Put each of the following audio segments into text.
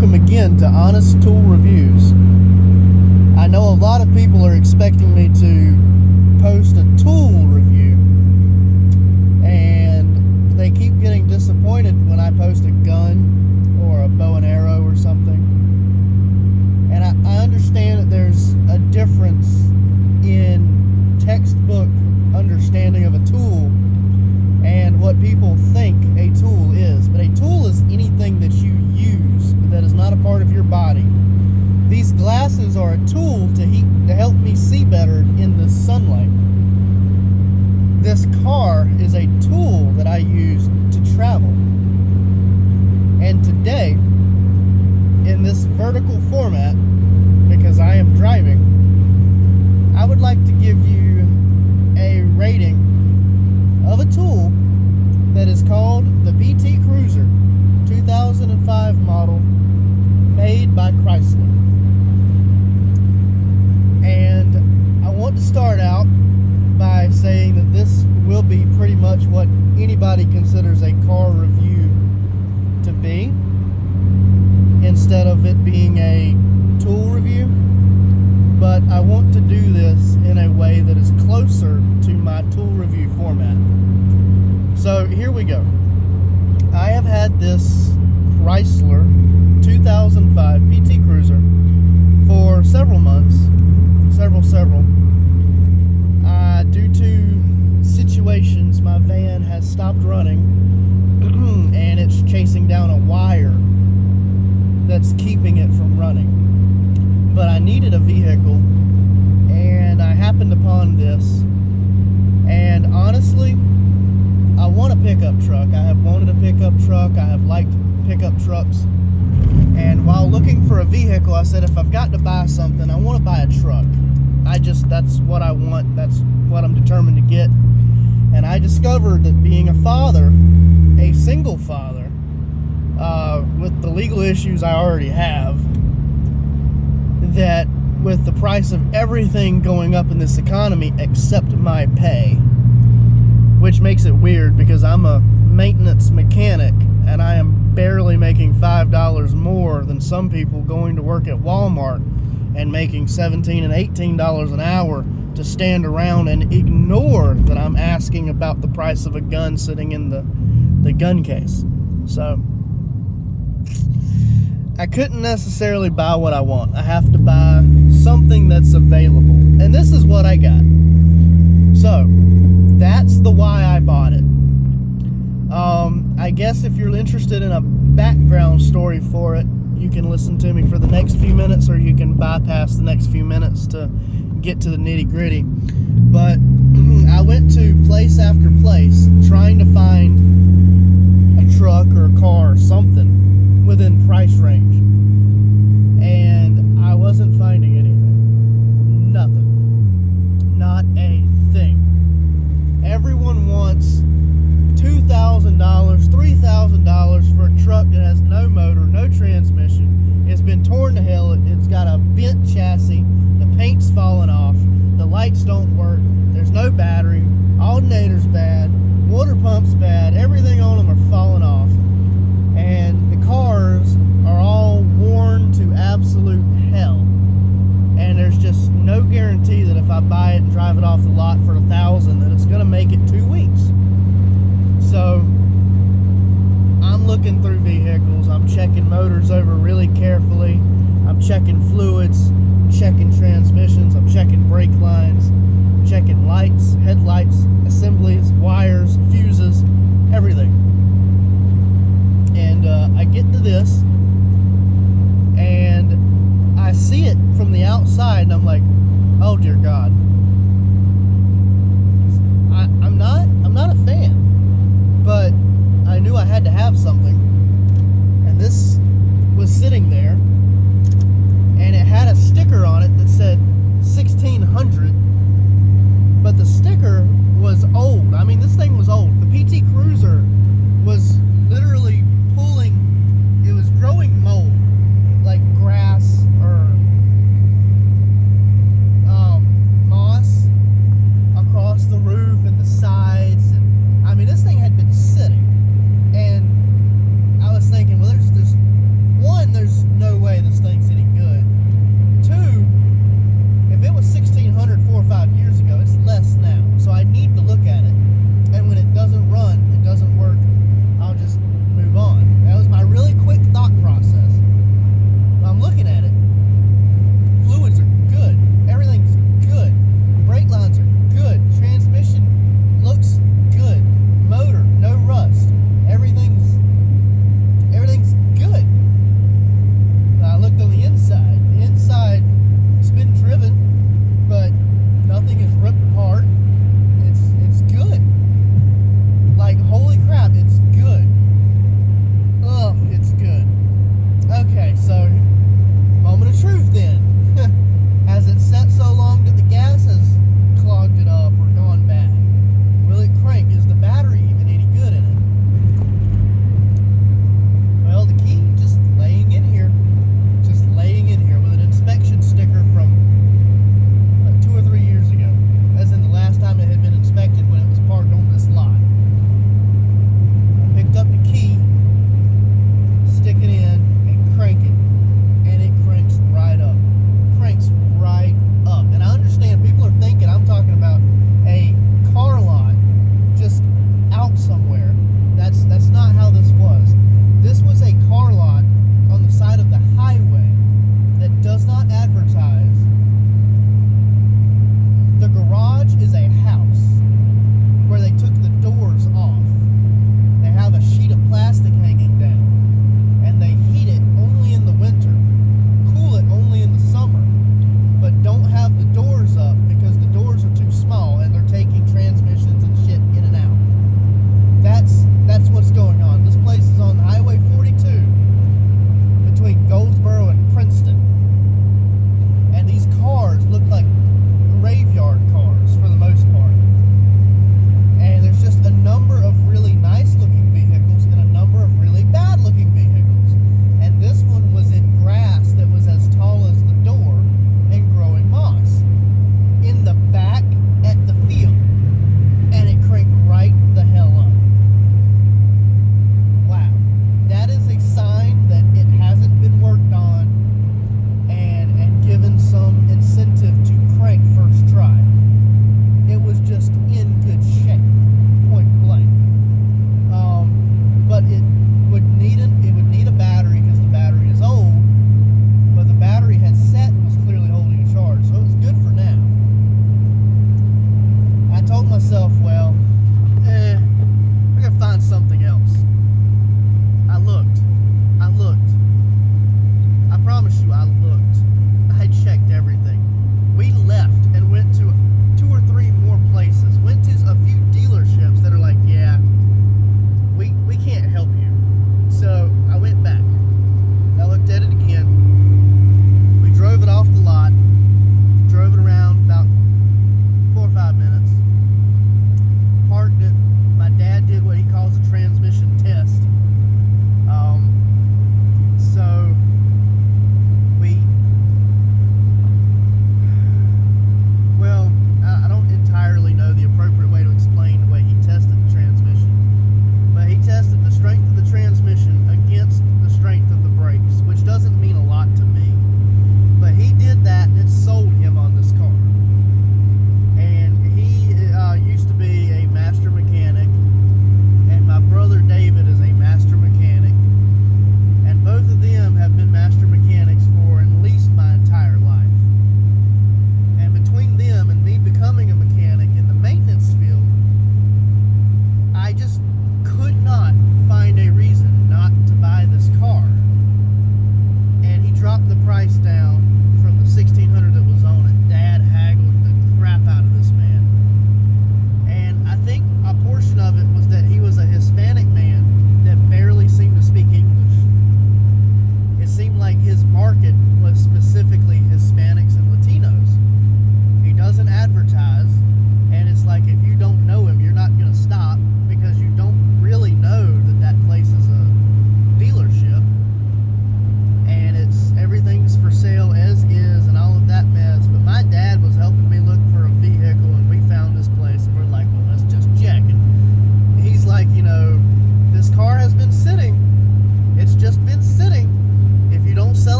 welcome again to Honest Tool Reviews. I know a lot of people are expecting me to post a tool review, and they keep getting disappointed when I post a gun or a bow and arrow or something. And I understand that there's a difference in textbook understanding of a tool and what people think a tool is. But a tool is anything that you use that is not a part of your body. These glasses are a tool to help me see better in the sunlight. This car is a tool that I use to travel. And today, in this vertical format, because I am driving, I would like to give you a rating of a tool that is called the PT Chrysler 2005 model, made by Chrysler. And I want to start out by saying that this will be pretty much what anybody considers a car review to be, instead of it being a tool review. But I want to do this in a way that is closer to my tool review format. So here we go. I have had this Chrysler 2005 PT Chrysler for several months. Several. Due to situations, my van has stopped running and it's chasing down a wire that's keeping it from running. But I needed a vehicle, and I happened upon this. And honestly, I want a pickup truck. I have wanted a pickup truck. I have liked pickup trucks. And while looking for a vehicle, I said, if I've got to buy something, I want to buy a truck. That's what I want. That's what I'm determined to get. And I discovered that being a father, a single father, with the legal issues I already have, that with the price of everything going up in this economy except my pay, which makes it weird because I'm a maintenance mechanic and I am barely making $5 more than some people going to work at Walmart and making $17 and $18 an hour to stand around and ignore that I'm asking about the price of a gun sitting in the gun case. So I couldn't necessarily buy what I want. I have to buy something that's available. And this is what I got. So that's the why I bought it. I guess if you're interested in a background story for it, you can listen to me for the next few minutes, or you can bypass the next few minutes to get to the nitty-gritty. But I went to place after place trying to find a truck or a car or something within price range, and I wasn't finding anything. Nothing. Not a thing. Everyone wants $2,000, $3,000 for a truck that has no motor, no transmission. It's been torn to hell. It's got a bent chassis. The paint's falling off. The lights don't work. There's no battery. Alternator's bad. Water pump's bad. Everything on them are falling off. And the cars are all worn to absolute hell. And there's just no guarantee that if I buy it and drive it off the lot for $1,000 that it's going to make it 2 weeks. So I'm looking through vehicles. I'm checking motors over really carefully. I'm checking fluids. I'm checking transmissions. I'm checking brake lines. I'm checking lights, headlights, assemblies, wires, fuses, everything. And I get to this, and I see it from the outside, and I'm like, oh dear God. I'm not a fan, but I knew I had to have something, and this was sitting there, and it had a sticker on it that said 1600, but the sticker was old. I mean, this thing was old. The PT Chrysler was literally it was growing mold, like grass or moss across the roof and the sides. And I mean, this thing had been sitting, and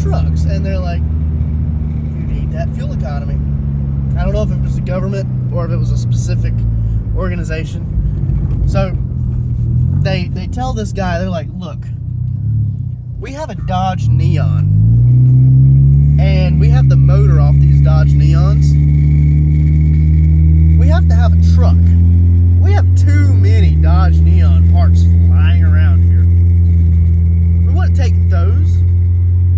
trucks. And they're like, you need that fuel economy. I don't know if it was the government or if it was a specific organization. So they tell this guy, they're like, look, we have a Dodge Neon, and we have the motor off these Dodge Neons. We have to have a truck. We have too many Dodge Neon parts lying around here. We want to take those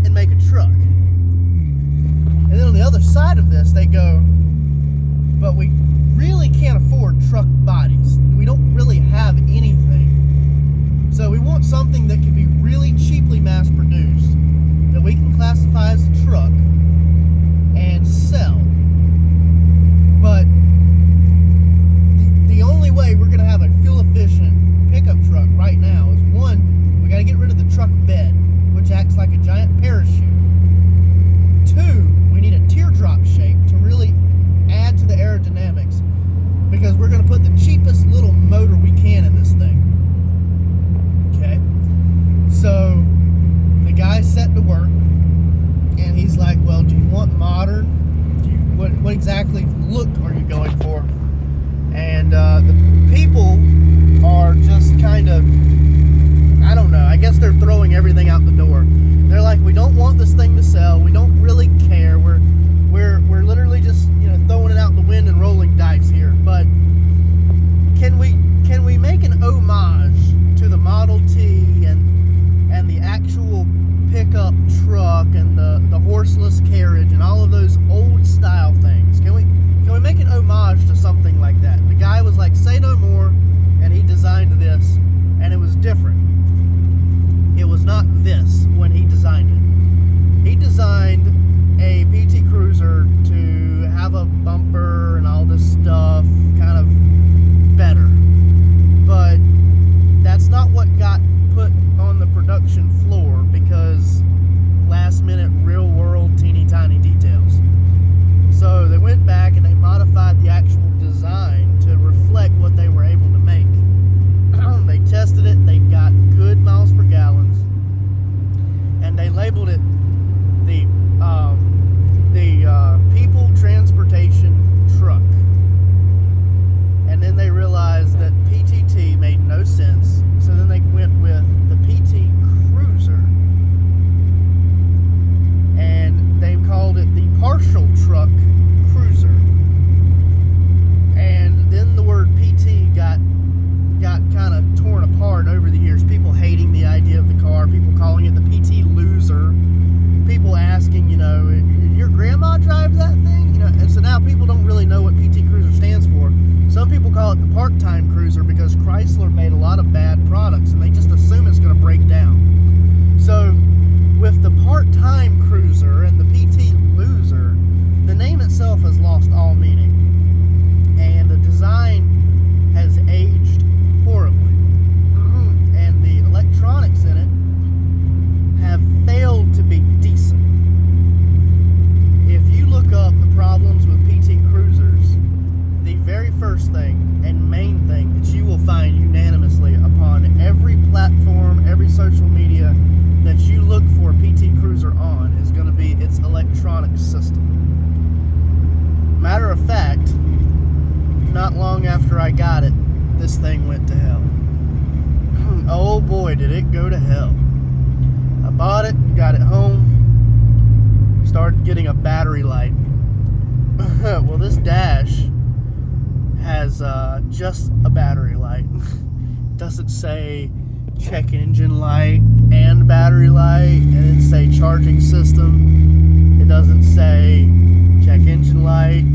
and make a truck. And then on the other side of this, they go, but we really can't afford truck bodies. We don't really have anything. So we want something that can be really cheaply mass produced, that we can classify as a truck and sell. But the only way we're going to have a fuel efficient pickup truck right now is, one, we got to get rid of the truck bed, which acts like a giant parachute. Two, we need a teardrop shape to really add to the aerodynamics, because we're going to put the cheapest little motor we can in this thing. Okay, so the guy set to work, and he's like, well, do you want modern? What exactly look are you going for? And the people are just kind of, I don't know, I guess they're throwing everything out the door. They're like, we don't want this thing to sell. We don't really care. We're literally just, throwing it out the wind and rolling dice here. But can we make an homage to the Model T and the actual pickup truck and the horseless carriage and all of those old style things? Can we make an homage to something like that? The guy was like, say no more, and he designed this, and it was different. It was not this when he designed it. He designed a PT Cruiser to have a bumper and all this stuff, kind of better. But that's not what got put on the production floor, because last minute, real world, teeny tiny details. So they went back and they modified the actual design to reflect what they were able to make. They tested it, they got good miles per gallons, and they labeled it the people transportation truck. And then they realized that PTT made no sense, so then they went with the PT Cruiser, and they called it the partial truck cruiser. And then the word PT got kind of torn apart over the years. People hating the idea of the car, people calling it the PT Loser, people asking, your grandma drives that thing? And so now people don't really know what PT Cruiser stands for. Some people call it the part-time cruiser because Chrysler made a lot of bad products and they just assume it's going to break down. So with the part-time cruiser and the PT Loser, the name itself has lost all meaning, and the design has aged horribly, and the electronics in it have failed to be decent. If you look up the problems with PT Cruisers, the very first thing and main thing that you will find unanimously upon every platform, every social media that you look for PT Cruiser on is going to be its electronic system. Matter of fact, not long after I got it, this thing went to hell. Oh boy, did it go to hell. I bought it, got it home, started getting a battery light. Well, this dash has just a battery light. Doesn't say check engine light and battery light, and it doesn't say charging system. It doesn't say check engine light,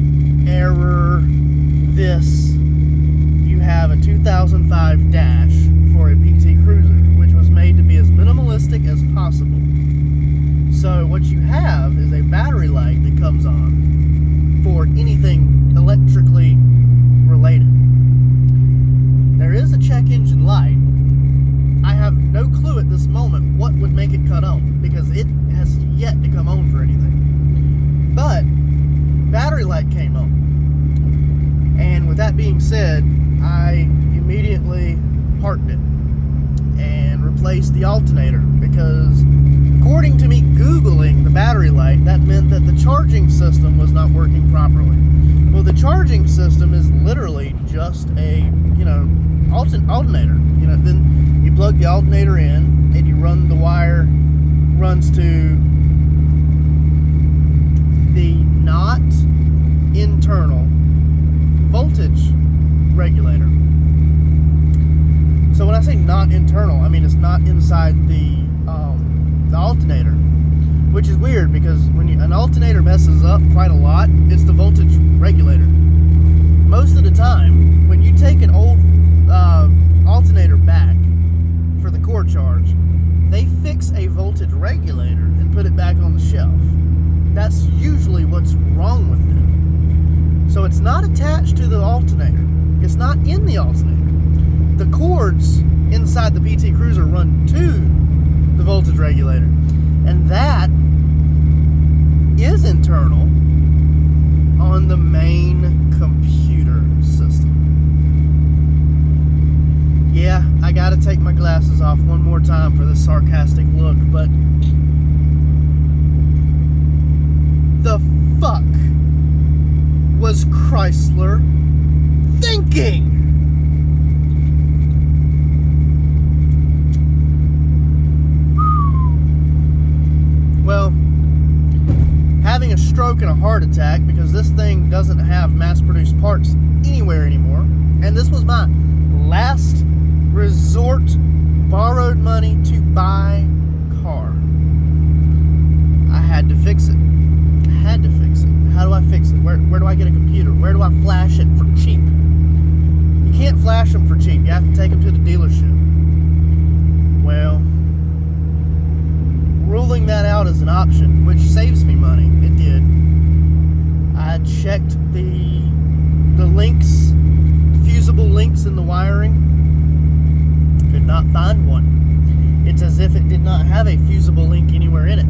error, this. You have a 2005 dash for a PT Cruiser, which was made to be as minimalistic as possible. So what you have is a battery light that comes on for anything electrically related. There is a check engine light. I have no clue at this moment what would make it cut on, because it has yet to come on for anything. But battery light came on. And with that being said, I immediately parked it and replaced the alternator, because according according to me Googling the battery light, that meant that the charging system was not working properly. Well, the charging system is literally just a, alternator. Then you plug the alternator in and you run the wire, runs to the not internal voltage regulator. So when I say not internal, I mean it's not inside the alternator, which is weird because when an alternator messes up quite a lot, it's the voltage regulator. Most of the time, when you take an old alternator back for the core charge, they fix a voltage regulator and put it back on the shelf. That's usually what's wrong with it. So it's not attached to the alternator. It's not in the alternator. The cords inside the PT Cruiser run to the voltage regulator, and that is internal on the main computer system. Yeah, I gotta take my glasses off one more time for this sarcastic look, but the fuck was Chrysler thinking? Well, having a stroke and a heart attack because this thing doesn't have mass-produced parts anywhere anymore, and this was my last resort borrowed money to buy car. I had to fix it. How do I fix it? Where do I get a computer? Where do I flash it for cheap? You can't flash them for cheap. You have to take them to the dealership. Well, ruling that out as an option, which saves me money, it did. I checked the links, fusible links in the wiring. Could not find one. It's as if it did not have a fusible link anywhere in it.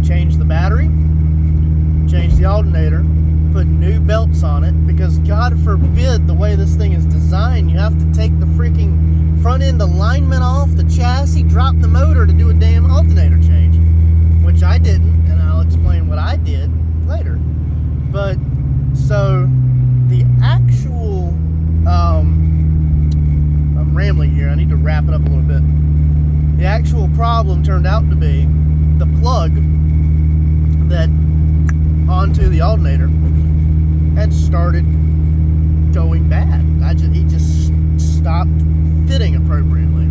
Changed the battery, changed the alternator, put new belts on it, because God forbid the way this thing is designed, you have to take the freaking front end alignment off the chassis, drop the motor to do a damn alternator change, which I didn't, and I'll explain what I did later. But so the actual I'm rambling here, I need to wrap it up a little bit. The actual problem turned out to be the plug that onto the alternator had started going bad. He just stopped fitting appropriately.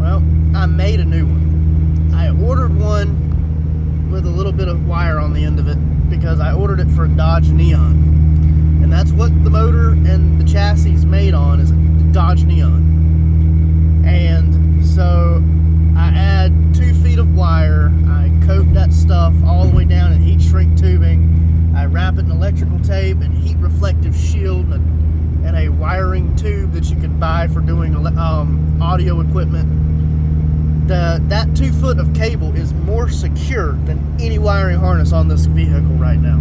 Well, I made a new one. I ordered one with a little bit of wire on the end of it because I ordered it for a Dodge Neon. And that's what the motor and the chassis is made on, is a Dodge Neon. And so I add 2 feet of wire, I coat that stuff all the way down in heat shrink tubing, I wrap it in electrical tape and heat reflective shield and a wiring tube that you could buy for doing audio equipment. That 2 foot of cable is more secure than any wiring harness on this vehicle right now.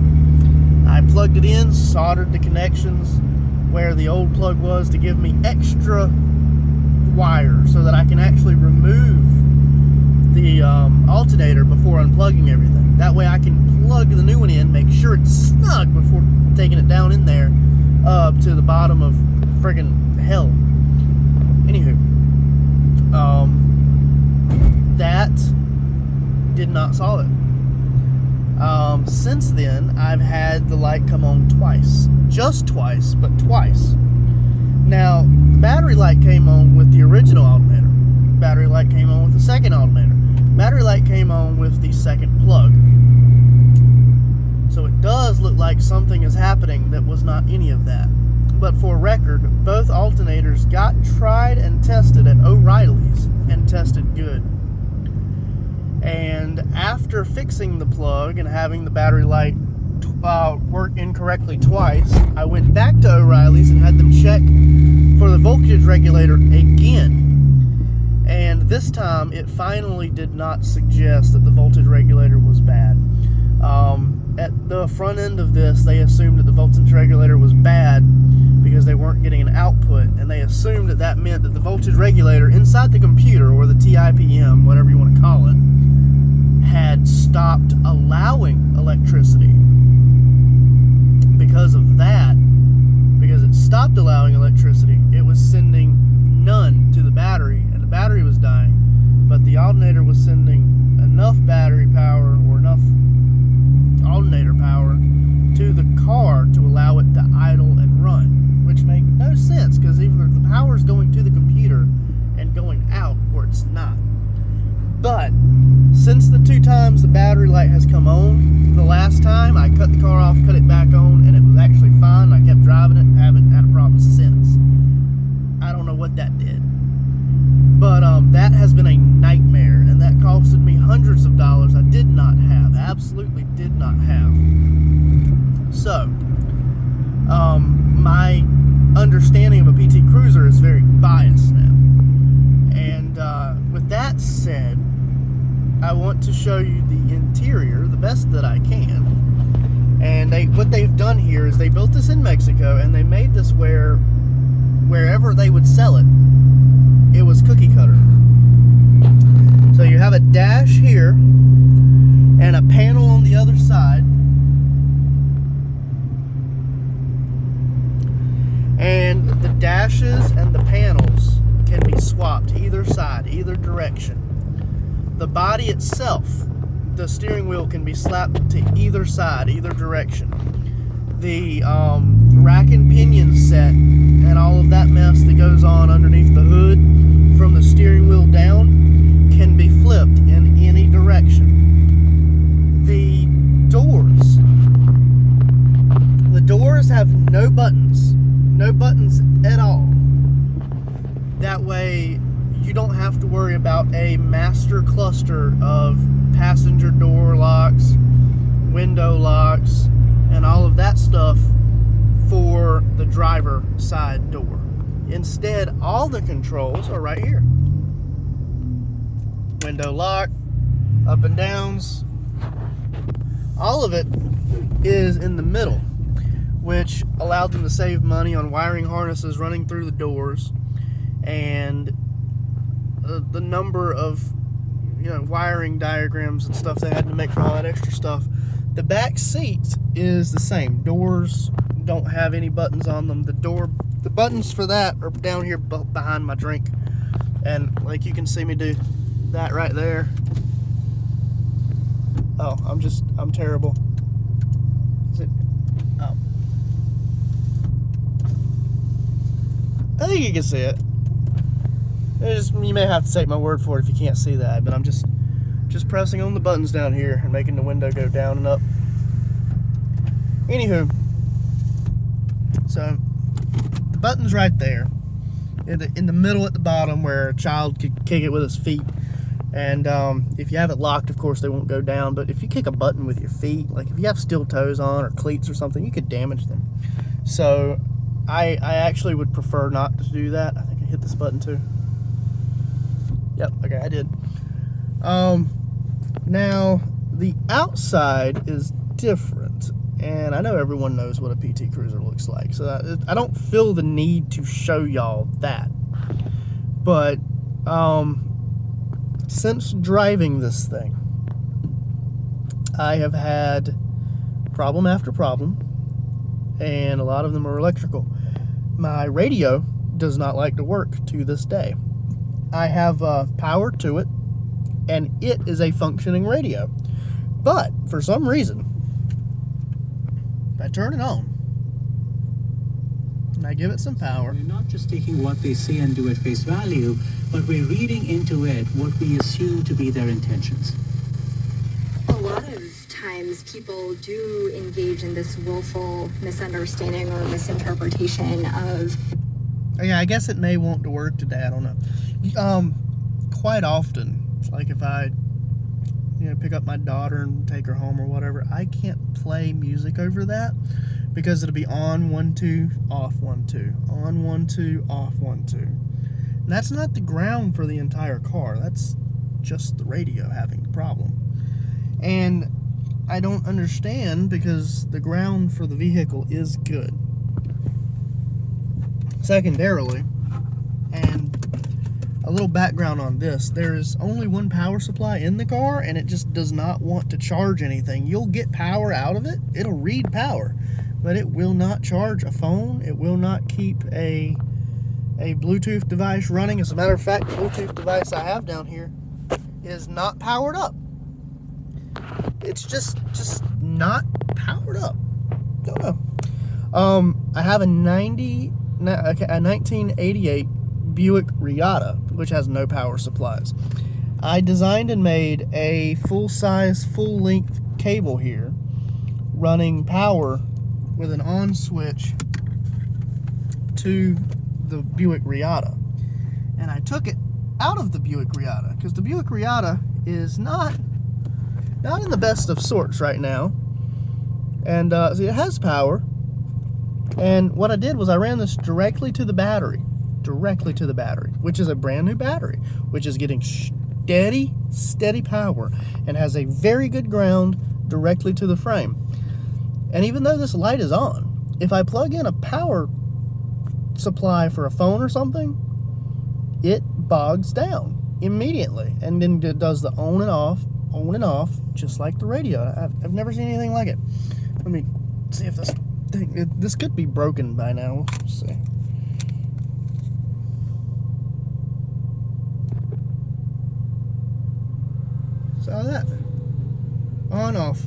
I plugged it in, soldered the connections where the old plug was to give me extra wire so that I can actually remove the alternator before unplugging everything. That way I can plug the new one in, make sure it's snug before taking it down in there to the bottom of friggin' hell. Anywho, that did not solve it. Since then, I've had the light come on twice. Just twice, but twice. Now, battery light came on with the original alternator. Battery light came on with the second alternator. Battery light came on with the second plug. So it does look like something is happening that was not any of that. But for record, both alternators got tried and tested at O'Reilly's and tested good. And after fixing the plug and having the battery light work incorrectly twice, I went back to O'Reilly's and had them check for the voltage regulator again. And this time, it finally did not suggest that the voltage regulator was bad. At the front end of this, they assumed that the voltage regulator was bad because they weren't getting an output, and assumed that that meant that the voltage regulator inside the computer, or the TIPM, whatever you want to call it, had stopped allowing electricity. Because of that, because it stopped allowing electricity, it was sending none to the battery, and the battery was dying. But the alternator was sending enough battery power, or enough alternator power, to the car to allow it to idle and run, which made no sense, because either the power is going to the computer and going out, or it's not. But since the 2 times the battery light has come on, the last time I cut the car off, cut it back on, and it was actually fine. I kept driving it, haven't had a problem since. I don't know what that did. But that has been a nightmare, and that costed me hundreds of dollars I did not have, absolutely did not have. So, my understanding of a PT Cruiser is very biased now. And with that said, I want to show you the interior the best that I can. And what they've done here is they built this in Mexico, and they made this where wherever they would sell it, it was cookie cutter. So you have a dash here and a panel on the other side. And the dashes and the panels can be swapped either side, either direction. The body itself, the steering wheel, can be slapped to either side, either direction. The rack and pinion set and all of that mess that goes on underneath the hood from the steering wheel down can be flipped in any direction. The doors have no buttons at all. That way you don't have to worry about a master cluster of passenger door locks, window locks, and all of that stuff for the driver side door. Instead, all the controls are right here. Window lock, up and downs, all of it is in the middle, which allowed them to save money on wiring harnesses running through the doors, and the number of wiring diagrams and stuff they had to make for all that extra stuff. The back seat is the same. Doors don't have any buttons on them. The buttons for that are down here behind my drink, and like you can see me do that right there. Oh, I'm terrible. Is it? Oh, I think you can see it. You may have to take my word for it if you can't see that, but I'm just pressing on the buttons down here and making the window go down and up. Anywho, so the button's right there in the middle at the bottom where a child could kick it with his feet. And if you have it locked, of course, they won't go down. But if you kick a button with your feet, like if you have steel toes on or cleats or something, you could damage them. So I actually would prefer not to do that. I think I hit this button too. Yep, okay, I did. Now, the outside is different, and I know everyone knows what a PT Cruiser looks like, so I don't feel the need to show y'all that. But since driving this thing, I have had problem after problem, and a lot of them are electrical. My radio does not like to work to this day. I have power to it, and it is a functioning radio. But for some reason, if I turn it on and I give it some power, we're not just taking what they say and do at face value, but we're reading into it what we assume to be their intentions. A lot of times people do engage in this willful misunderstanding or misinterpretation of... Yeah, I guess it may want to work today, I don't know. Quite often, like if I pick up my daughter and take her home or whatever, I can't play music over that because it'll be on 1 2 off 1 2, on 1 2 off 1 2. And that's not the ground for the entire car, that's just the radio having the problem. And I don't understand, because the ground for the vehicle is good. Secondarily, a little background on this. There is only one power supply in the car, and it just does not want to charge anything. You'll get power out of it. It'll read power, but it will not charge a phone. It will not keep a Bluetooth device running. As a matter of fact, the Bluetooth device I have down here is not powered up. It's just not powered up. Don't know. I have a 1988 Buick Regatta, which has no power supplies. I designed and made a full-size, full-length cable here, running power with an on switch to the Buick Regatta. And I took it out of the Buick Regatta because the Buick Regatta is not in the best of sorts right now. And so it has power. And what I did was I ran this directly to the battery, which is a brand new battery, which is getting steady power and has a very good ground directly to the frame. And even though this light is on, if I plug in a power supply for a phone or something, it bogs down immediately, and then it does the on and off, just like the radio. I've never seen anything like it. Let me see if this could be broken by now. Let's see. So that on off,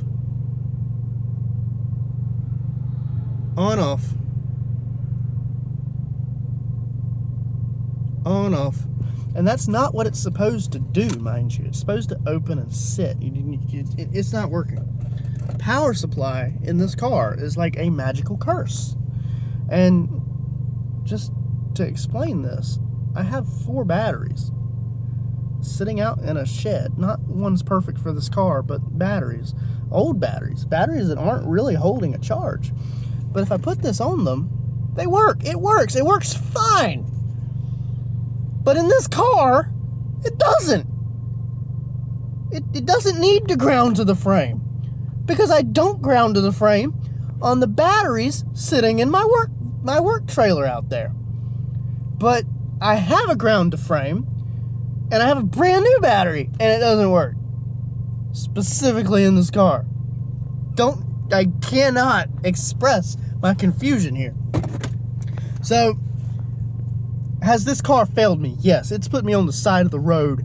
on off, on off. And that's not what it's supposed to do, mind you. It's supposed to open and sit. It's not working. Power supply in this car is like a magical curse. And just to explain this, I have 4 batteries sitting out in a shed. Not one's perfect for this car, but batteries. Old batteries. Batteries that aren't really holding a charge. But if I put this on them, they work. It works. It works fine. But in this car, it doesn't. It doesn't need to ground to the frame, because I don't ground to the frame on the batteries sitting in my work trailer out there. But I have a ground to frame, and I have a brand new battery, and it doesn't work. Specifically in this car. I cannot express my confusion here. So, has this car failed me? Yes, it's put me on the side of the road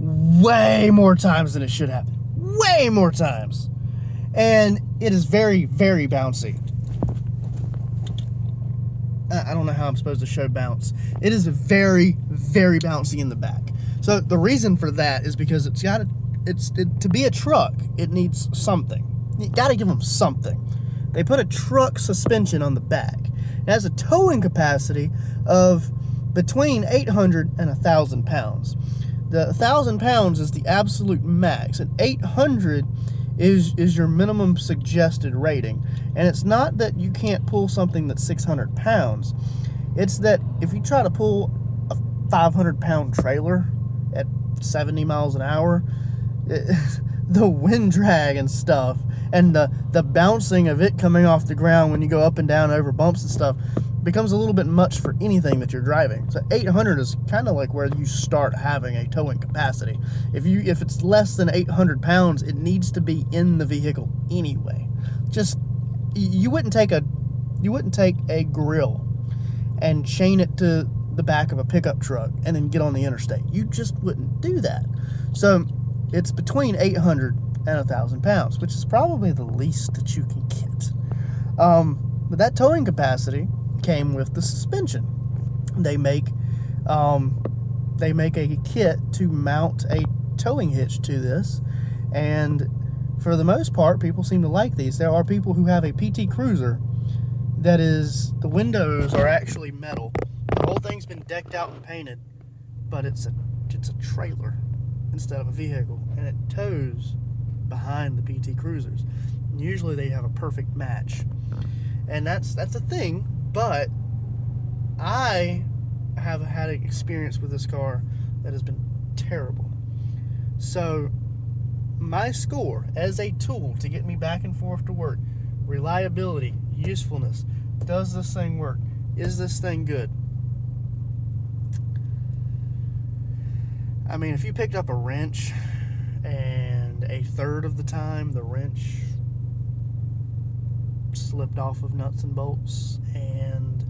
way more times than it should have. Way more times. And it is very, very bouncy. I don't know how I'm supposed to show bounce. It is very, very bouncy in the back. So the reason for that is because to be a truck, it needs something. You gotta give them something. They put a truck suspension on the back. It has a towing capacity of between 800 and 1,000 pounds. The 1,000 pounds is the absolute max, and 800 is your minimum suggested rating. And it's not that you can't pull something that's 600 pounds. It's that if you try to pull a 500-pound trailer at 70 miles an hour, the wind drag and stuff, and the bouncing of it coming off the ground when you go up and down over bumps and stuff, becomes a little bit much for anything that you're driving. So 800 is kind of like where you start having a towing capacity. If it's less than 800 pounds, it needs to be in the vehicle anyway. Just, you wouldn't take a grill and chain it to the back of a pickup truck and then get on the interstate. You just wouldn't do that. So it's between 800 and 1,000 pounds, which is probably the least that you can get. But that towing capacity came with the suspension. They make a kit to mount a towing hitch to this, and for the most part, people seem to like these. There are people who have a PT Cruiser that is, the windows are actually metal. The whole thing's been decked out and painted, but it's a trailer instead of a vehicle, and it tows behind the PT Cruisers. And usually they have a perfect match, and that's a thing. But I have had an experience with this car that has been terrible. So my score as a tool to get me back and forth to work, reliability, usefulness, does this thing work? Is this thing good? I mean, if you picked up a wrench and a third of the time the wrench slipped off of nuts and bolts, and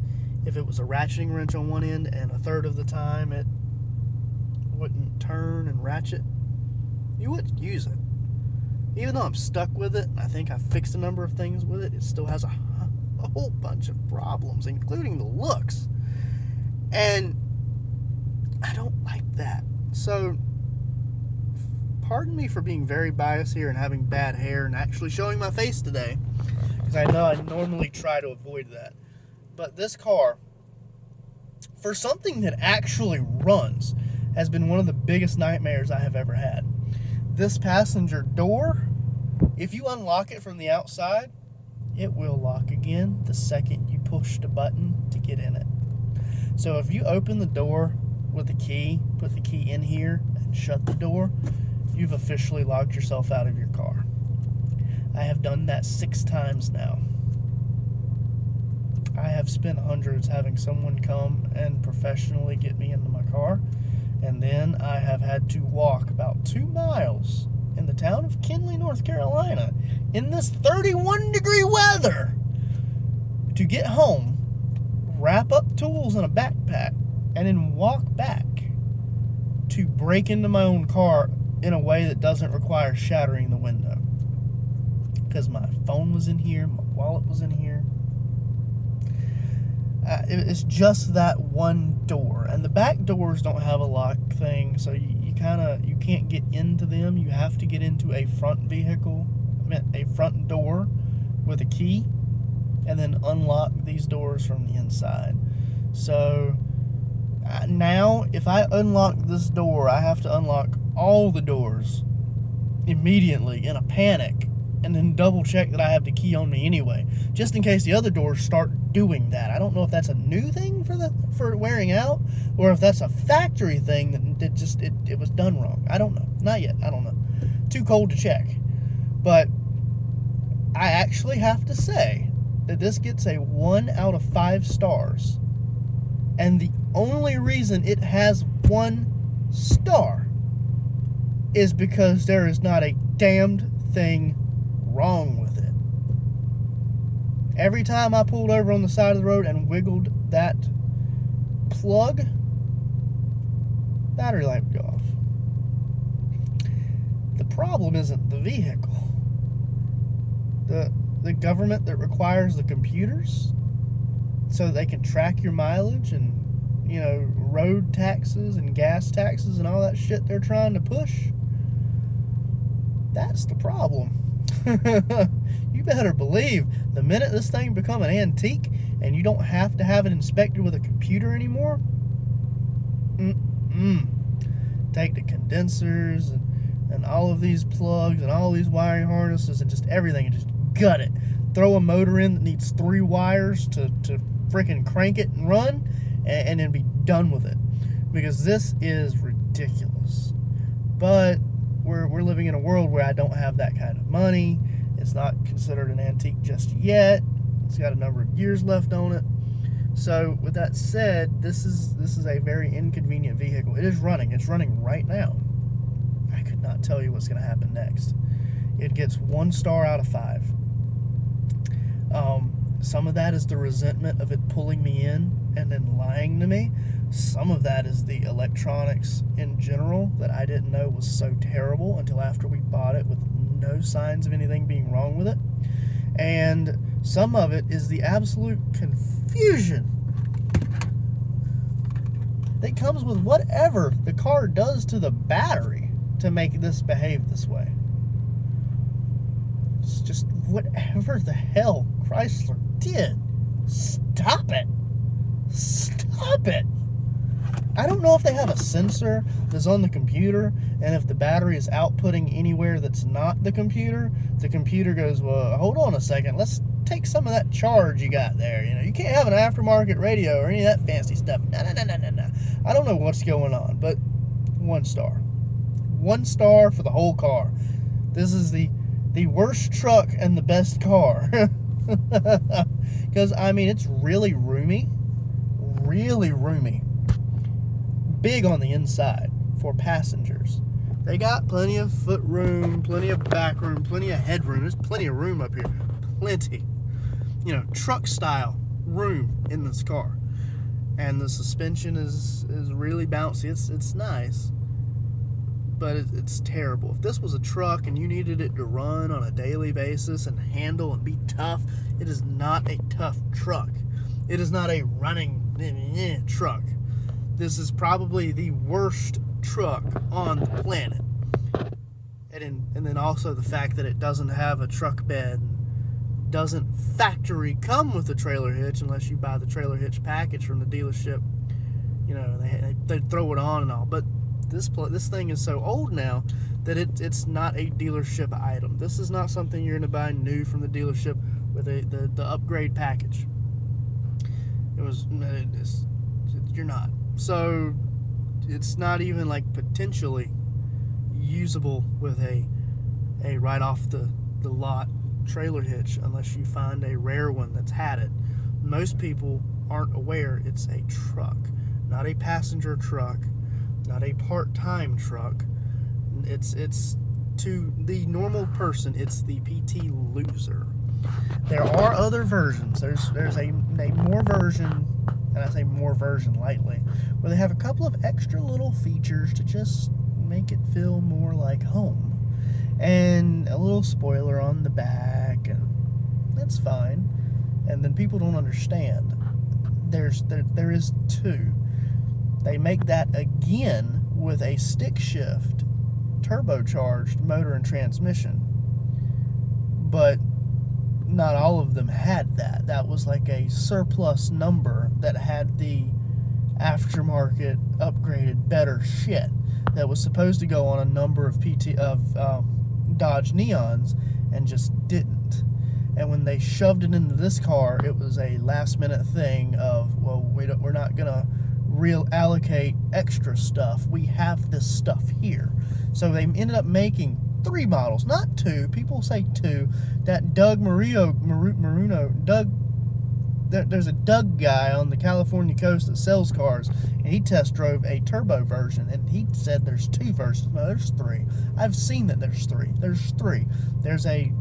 if it was a ratcheting wrench on one end and a third of the time it wouldn't turn and ratchet, you wouldn't use it. Even though I'm stuck with it, and I think I fixed a number of things with it, it still has a whole bunch of problems, including the looks. And I don't like that. So, pardon me for being very biased here and having bad hair and actually showing my face today, because I know I normally try to avoid that. But this car, for something that actually runs, has been one of the biggest nightmares I have ever had. This passenger door, if you unlock it from the outside, it will lock again the second you push the button to get in it. So if you open the door with the key, put the key in here, and shut the door, you've officially locked yourself out of your car. I have done that 6 times now. I have spent hundreds having someone come and professionally get me into my car, and then I have had to walk about 2 miles in the town of Kinley, North Carolina, in this 31-degree weather, to get home, wrap up tools in a backpack, and then walk back to break into my own car in a way that doesn't require shattering the window. Because my phone was in here, my wallet was in here. It's just that one door, and the back doors don't have a lock thing, so you can't get into them. You have to get into a front door with a key, and then unlock these doors from the inside. So now, if I unlock this door, I have to unlock all the doors immediately in a panic, and then double check that I have the key on me anyway, just in case the other doors start doing that. I don't know if that's a new thing for wearing out, or if that's a factory thing that it was done wrong. I don't know. Not yet. I don't know. Too cold to check. But I actually have to say that this gets a 1 out of 5 stars. And the only reason it has 1 star is because there is not a damned thing wrong with it. Every time I pulled over on the side of the road and wiggled that plug, battery light would go off. The problem isn't the vehicle. The government that requires the computers so they can track your mileage and, road taxes and gas taxes and all that shit they're trying to push, that's the problem. You better believe the minute this thing become an antique and you don't have to have it inspected with a computer anymore, take the condensers and all of these plugs and all these wiring harnesses and just everything and just gut it. Throw a motor in that needs 3 wires to freaking crank it and run, and then be done with it, because this is ridiculous. But we're living in a world where I don't have that kind of money. It's not considered an antique just yet. It's got a number of years left on it. So with that said, this is a very inconvenient vehicle. It is running. It's running right now. I could not tell you what's going to happen next. It gets 1 star out of 5. Some of that is the resentment of it pulling me in and then lying to me. Some of that is the electronics in general that I didn't know was so terrible until after we bought it with no signs of anything being wrong with it. And some of it is the absolute confusion that comes with whatever the car does to the battery to make this behave this way. It's just whatever the hell Chrysler did. Stop it. Stop it. I don't know if they have a sensor that's on the computer, and if the battery is outputting anywhere that's not the computer goes, well, hold on a second, let's take some of that charge you got there. You can't have an aftermarket radio or any of that fancy stuff. No. I don't know what's going on, but 1 star. 1 star for the whole car. This is the worst truck and the best car. Because, it's really roomy. Really roomy. Big on the inside. for passengers. They got plenty of foot room, plenty of back room, plenty of headroom. There's plenty of room up here. Plenty. You know, truck style room in this car. And the suspension is really bouncy. It's nice, but it's terrible. If this was a truck and you needed it to run on a daily basis and handle and be tough, it is not a tough truck. It is not a running truck. This is probably the worst truck on the planet. And then also the fact that it doesn't have a truck bed, doesn't factory come with a trailer hitch unless you buy the trailer hitch package from the dealership. You know, they throw it on and all. But this thing is so old now that it's not a dealership item. This is not something you're going to buy new from the dealership with the upgrade package. You're not. So it's not even like potentially usable with a right off the lot trailer hitch unless you find a rare one that's had it. Most people aren't aware it's a truck, not a passenger truck, not a part-time truck. It's to the normal person, it's the PT Loser. There are other versions. There's a more version, and I say more version lightly, where they have a couple of extra little features to just make it feel more like home. And a little spoiler on the back, and that's fine. And then people don't understand. There is two. They make that again with a stick shift, turbocharged motor and transmission. But not all of them had that. That was like a surplus number that had the aftermarket upgraded better shit that was supposed to go on a number of Dodge Neons and just didn't. And when they shoved it into this car, it was a last minute thing of, well, we're not gonna allocate extra stuff. We have this stuff here. So they ended up making 3 models, not 2. People say 2. That Doug there's a Doug guy on the California coast that sells cars, and he test drove a turbo version, and he said there's 2 versions. No, there's 3. I've seen that there's 3. There's 3. There's a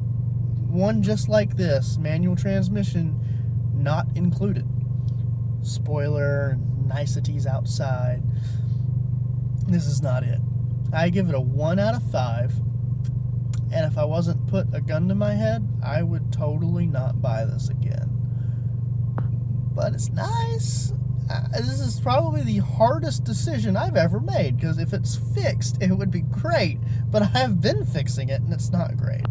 one just like this, manual transmission, not included. Spoiler and niceties outside. This is not it. I give it a 1 out of 5. And if I wasn't put a gun to my head, I would totally not buy this again. But it's nice. This is probably the hardest decision I've ever made, because if it's fixed, it would be great. But I have been fixing it, and it's not great.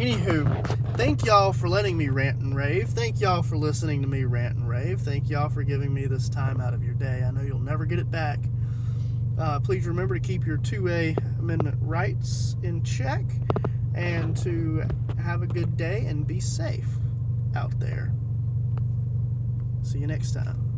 Anywho, thank y'all for letting me rant and rave. Thank y'all for listening to me rant and rave. Thank y'all for giving me this time out of your day. I know you'll never get it back. Please remember to keep your 2A Amendment rights in check and to have a good day and be safe out there. See you next time.